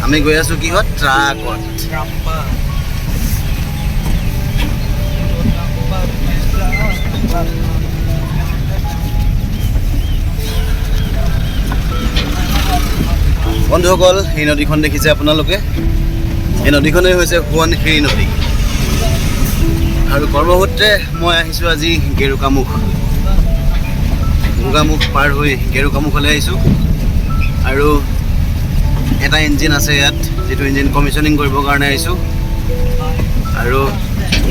আমি গৈ আছোঁ কিহত? ট্ৰাকত। বন্ধুসকল, এই নদীখন দেখিছে আপোনালোকে? এই নদীখনেই হৈছে সোৱণশিৰি নদী। আৰু কৰ্মসূত্ৰে মই আহিছোঁ আজি গেৰুকামুখ। গোগামুখ পাৰ হৈ গেৰুকামুখলৈ আহিছোঁ। আৰু এটা ইঞ্জিন আছে ইয়াত, যিটো ইঞ্জিন কমিশ্যনিং কৰিবৰ কাৰণে আহিছোঁ। আৰু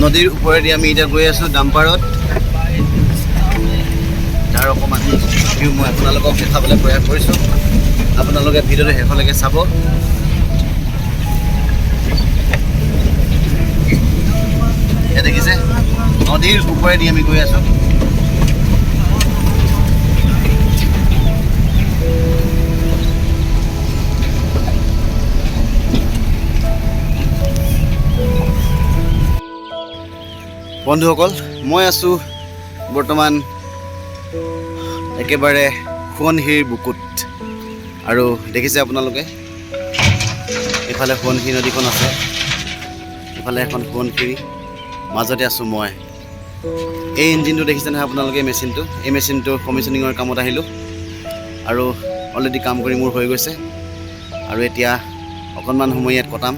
নদীৰ ওপৰেদি আমি এতিয়া গৈ আছোঁ ডাম্পাৰত। তাৰ অকণমান ভিউ মই আপোনালোকক দেখাবলৈ প্ৰয়াস কৰিছোঁ। আপোনালোকে ভিডিঅ'টো শেষলৈকে চাব। এয়া দেখিছে, নদীৰ ওপৰেদি আমি গৈ আছোঁ। বন্ধুসকল, মই আছোঁ বৰ্তমান একেবাৰে সোৱণশিৰিৰ বুকুত। আৰু দেখিছে আপোনালোকে, এইফালে সোৱণশিৰি নদীখন আছে, এইফালে এখন সোৱণশিৰি, মাজতে আছোঁ মই। এই ইঞ্জিনটো দেখিছে নহয় আপোনালোকে? এই মেচিনটোৰ কমিশ্যনিঙৰ কামত আহিলোঁ। আৰু অলৰেডি কাম কৰি মোৰ হৈ গৈছে। আৰু এতিয়া অকণমান সময় ইয়াত কটাম,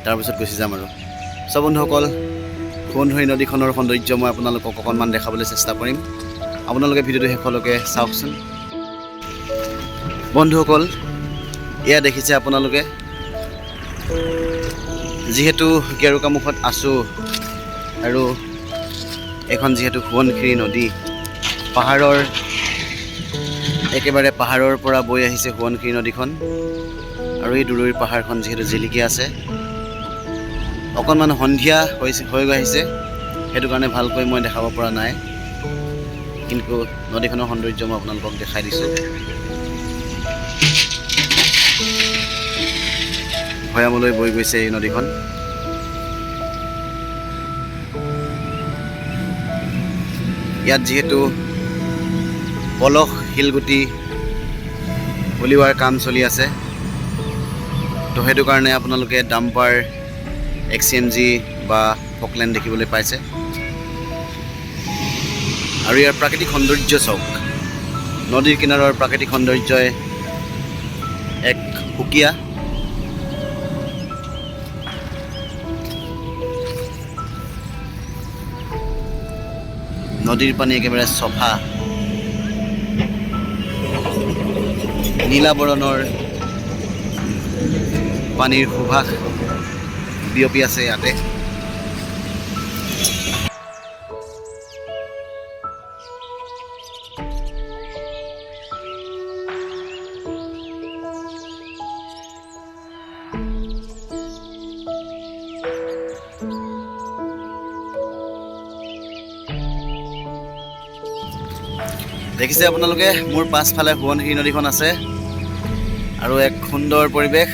তাৰপিছত গুচি যাম। আৰু চব বন্ধুসকল, সোৱণশিৰি নদীখনৰ সৌন্দৰ্য মই আপোনালোকক অকণমান দেখাবলৈ চেষ্টা কৰিম। আপোনালোকে ভিডিঅ'টো শেষলৈকে চাওকচোন। বন্ধুসকল, এয়া দেখিছে আপোনালোকে, যিহেতু গেৰুকামুখত আছোঁ আৰু এইখন যিহেতু সোৱণশিৰি নদী, একেবাৰে পাহাৰৰ পৰা বৈ আহিছে সোৱণশিৰি নদীখন। আৰু এই দূৰৈৰ পাহাৰখন যিহেতু জিলিকি আছে, অকণমান সন্ধিয়া হৈ আহিছে, সেইটো কাৰণে ভালকৈ মই দেখাব পৰা নাই। কিন্তু নদীখনৰ সৌন্দৰ্য মই আপোনালোকক দেখাই দিছোঁ। ভৈয়ামলৈ বৈ গৈছে এই নদীখন। ইয়াত যিহেতু পলস শিলগুটি উলিওৱাৰ কাম চলি আছে, তো সেইটো কাৰণে আপোনালোকে ডাম্পাৰ, XCMG বা ফকলেণ্ড দেখিবলৈ পাইছে। আৰু ইয়াৰ প্ৰাকৃতিক সৌন্দৰ্য চাওক। নদীৰ কিনাৰৰ প্ৰাকৃতিক সৌন্দৰ্যই এক সুকীয়া। নদীৰ পানী একেবাৰে চফা, নীলা বৰণৰ পানীৰ সুভাষ বিয়পি আছে ইয়াতে। দেখিছে আপোনালোকে, মোৰ পাছফালে সোৱণশিৰি নদীখন আছে আৰু এক সুন্দৰ পৰিৱেশ।